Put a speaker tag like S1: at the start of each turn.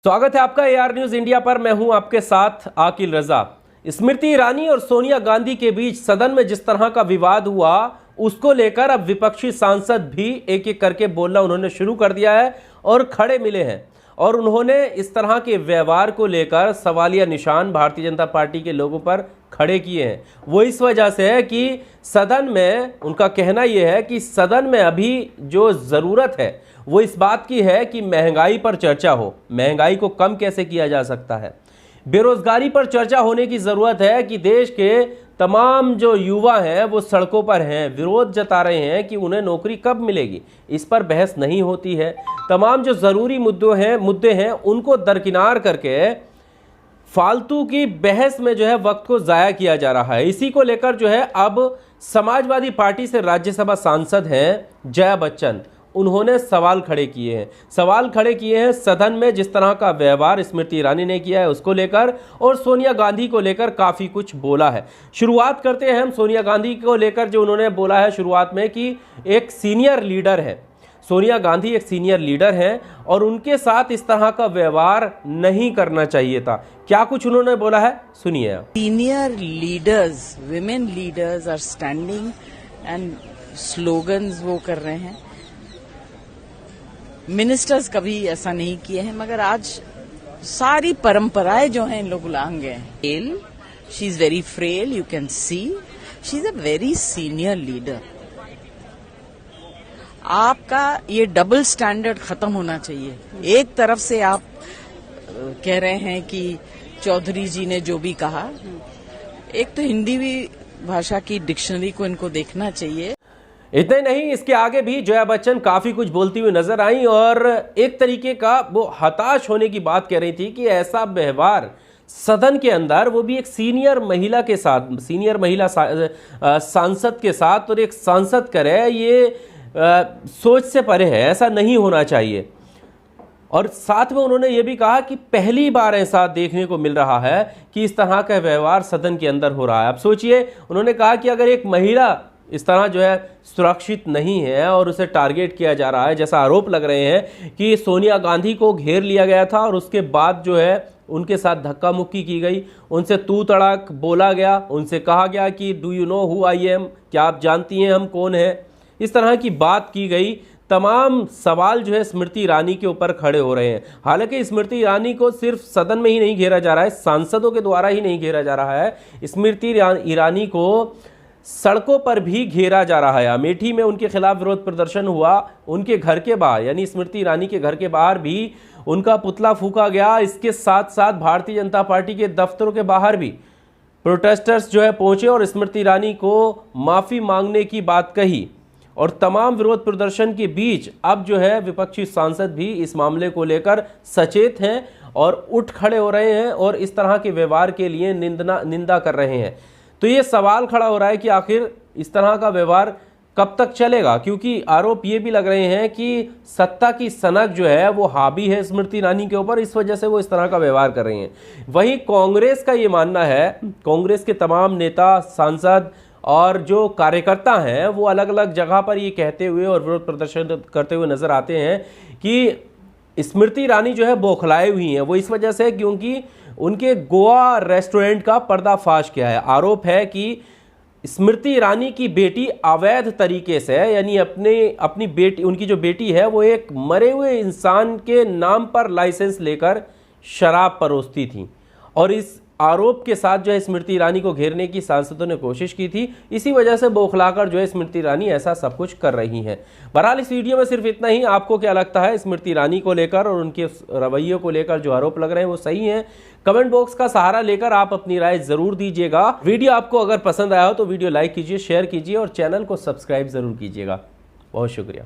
S1: स्वागत है आपका एआर न्यूज इंडिया पर। मैं हूं आपके साथ आकिल रजा। स्मृति ईरानी और सोनिया गांधी के बीच सदन में जिस तरह का विवाद हुआ उसको लेकर अब विपक्षी सांसद भी एक एक करके बोलना उन्होंने शुरू कर दिया है और खड़े मिले हैं और उन्होंने इस तरह के व्यवहार को लेकर सवालिया निशान भारतीय जनता पार्टी के लोगों पर खड़े किए हैं। वो इस वजह से है कि सदन में उनका कहना यह है कि सदन में अभी जो ज़रूरत है वो इस बात की है कि महंगाई पर चर्चा हो, महंगाई को कम कैसे किया जा सकता है, बेरोजगारी पर चर्चा होने की ज़रूरत है कि देश के तमाम जो युवा हैं वो सड़कों पर हैं, विरोध जता रहे हैं कि उन्हें नौकरी कब मिलेगी, इस पर बहस नहीं होती है। तमाम जो ज़रूरी मुद्दे हैं उनको दरकिनार करके फालतू की बहस में जो है वक्त को ज़ाया किया जा रहा है। इसी को लेकर जो है अब समाजवादी पार्टी से राज्यसभा सांसद हैं जया बच्चन, उन्होंने सवाल खड़े किए हैं सदन में जिस तरह का व्यवहार स्मृति ईरानी ने किया है उसको लेकर, और सोनिया गांधी को लेकर काफ़ी कुछ बोला है। शुरुआत करते हैं हम सोनिया गांधी को लेकर, जो उन्होंने बोला है शुरुआत में कि एक सीनियर लीडर है, सोनिया गांधी एक सीनियर लीडर हैं और उनके साथ इस तरह का व्यवहार नहीं करना चाहिए था। क्या कुछ उन्होंने बोला है, सुनिए।
S2: Senior leaders, women leaders are standing and slogans वो कर रहे हैं। मिनिस्टर्स कभी ऐसा नहीं किए हैं, मगर आज सारी परंपराएं जो हैं इन लोग उलांग गए हैं। She is very frail, you can see she is a very senior leader. आपका ये डबल स्टैंडर्ड खत्म होना चाहिए। एक तरफ से आप कह रहे हैं कि चौधरी जी ने जो भी कहा, एक तो हिंदी भी भाषा की डिक्शनरी को इनको देखना चाहिए।
S1: इतना ही नहीं, इसके आगे भी जया बच्चन काफी कुछ बोलती हुई नजर आई और एक तरीके का वो हताश होने की बात कह रही थी कि ऐसा व्यवहार सदन के अंदर, वो भी एक सीनियर महिला के साथ, सीनियर महिला सांसद के साथ, और एक सांसद करे, ये सोच से परे है, ऐसा नहीं होना चाहिए। और साथ में उन्होंने ये भी कहा कि पहली बार ऐसा देखने को मिल रहा है कि इस तरह का व्यवहार सदन के अंदर हो रहा है। अब सोचिए, उन्होंने कहा कि अगर एक महिला इस तरह जो है सुरक्षित नहीं है और उसे टारगेट किया जा रहा है, जैसा आरोप लग रहे हैं कि सोनिया गांधी को घेर लिया गया था और उसके बाद जो है उनके साथ धक्का मुक्की की गई, उनसे तू तड़ाक बोला गया, उनसे कहा गया कि do you know who I am, क्या आप जानती हैं हम कौन हैं, इस तरह की बात की गई। तमाम सवाल जो है स्मृति ईरानी के ऊपर खड़े हो रहे हैं। हालांकि स्मृति ईरानी को सिर्फ सदन में ही नहीं घेरा जा रहा है, सांसदों के द्वारा ही नहीं घेरा जा रहा है, स्मृति ईरानी को सड़कों पर भी घेरा जा रहा है। अमेठी में उनके खिलाफ विरोध प्रदर्शन हुआ, उनके घर के बाहर, यानी स्मृति ईरानी के घर के बाहर भी उनका पुतला फूंका गया। इसके साथ साथ भारतीय जनता पार्टी के दफ्तरों के बाहर भी प्रोटेस्टर्स जो है पहुंचे और स्मृति ईरानी को माफ़ी मांगने की बात कही। और तमाम विरोध प्रदर्शन के बीच अब जो है विपक्षी सांसद भी इस मामले को लेकर सचेत हैं और उठ खड़े हो रहे हैं और इस तरह के व्यवहार के लिए निंदा कर रहे हैं। तो ये सवाल खड़ा हो रहा है कि आखिर इस तरह का व्यवहार कब तक चलेगा, क्योंकि आरोप ये भी लग रहे हैं कि सत्ता की सनक जो है वो हावी है स्मृति ईरानी के ऊपर, इस वजह से वो इस तरह का व्यवहार कर रही हैं। वहीं कांग्रेस का ये मानना है, कांग्रेस के तमाम नेता, सांसद और जो कार्यकर्ता हैं वो अलग अलग जगह पर ये कहते हुए और विरोध प्रदर्शन करते हुए नजर आते हैं कि स्मृति ईरानी जो है बौखलाए हुई हैं। वो इस वजह से क्योंकि उनके गोवा रेस्टोरेंट का पर्दाफाश किया है। आरोप है कि स्मृति ईरानी की बेटी अवैध तरीके से, यानी अपनी बेटी, उनकी जो बेटी है वो एक मरे हुए इंसान के नाम पर लाइसेंस लेकर शराब परोसती थी, और इस आरोप के साथ जो है स्मृति ईरानी को घेरने की सांसदों ने कोशिश की थी। इसी वजह से बौखलाकर जो है स्मृति ईरानी ऐसा सब कुछ कर रही हैं। बहरहाल इस वीडियो में सिर्फ इतना ही। आपको क्या लगता है स्मृति ईरानी को लेकर और उनके रवैये को लेकर जो आरोप लग रहे हैं वो सही हैं? कमेंट बॉक्स का सहारा लेकर आप अपनी राय जरूर दीजिएगा। वीडियो आपको अगर पसंद आया हो तो वीडियो लाइक कीजिए, शेयर कीजिए और चैनल को सब्सक्राइब जरूर कीजिएगा। बहुत शुक्रिया।